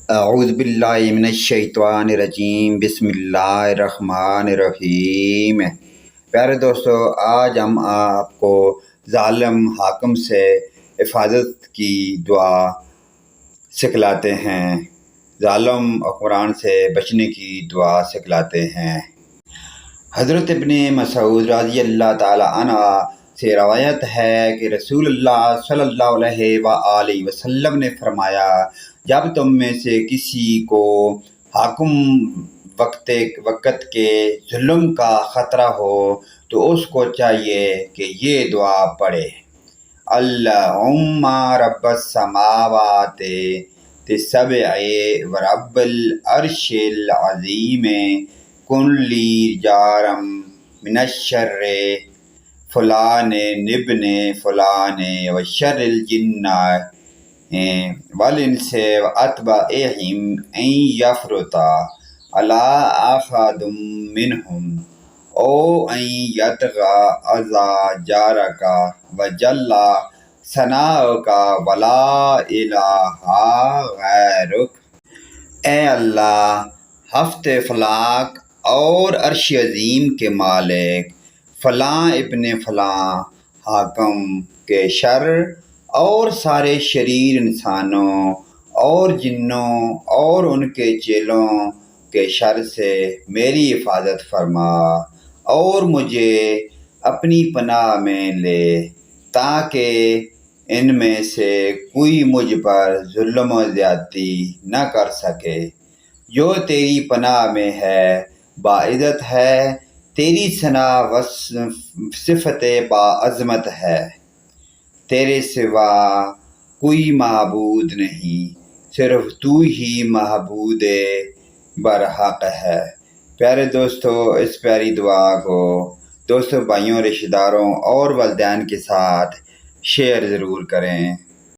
اعوذ باللہ من الشیطان الرجیم، بسم اللہ الرحمن الرحیم۔ پیارے دوستو، آج ہم آپ کو ظالم حاکم سے حفاظت کی دعا سکھلاتے ہیں، ظالم حکمران سے بچنے کی دعا سکھلاتے ہیں۔ حضرت ابن مسعود رضی اللہ تعالی عنہ سے روایت ہے کہ رسول اللہ صلی اللہ علیہ وآلہ وسلم نے فرمایا، جب تم میں سے کسی کو حاکم وقت کے ظلم کا خطرہ ہو تو اس کو چاہیے کہ یہ دعا پڑھے: اللہم رب السماوات السبع ورب العرش العظیم کن لی جارم من الشر فلان ابن فلان وشر الجن والانس واتباعہم ان یفرطا علی احد منہم او ان یطغى علی جارک وجل ثناؤک ولا الہ غیرک۔ اے اللہ، ہفت فلاک اور عرش عظیم کے مالک، فلاں ابن فلاں حاکم کے شر اور سارے شریر انسانوں اور جنوں اور ان کے چیلوں کے شر سے میری حفاظت فرما اور مجھے اپنی پناہ میں لے، تاکہ ان میں سے کوئی مجھ پر ظلم و زیادتی نہ کر سکے۔ جو تیری پناہ میں ہے باعزت ہے، تیری ثنا و صفت باعظمت ہے، تیرے سوا کوئی معبود نہیں، صرف تو ہی معبود برحق ہے۔ پیارے دوستو، اس پیاری دعا کو دوستوں، بھائیوں، رشتہ داروں اور والدین کے ساتھ شیئر ضرور کریں۔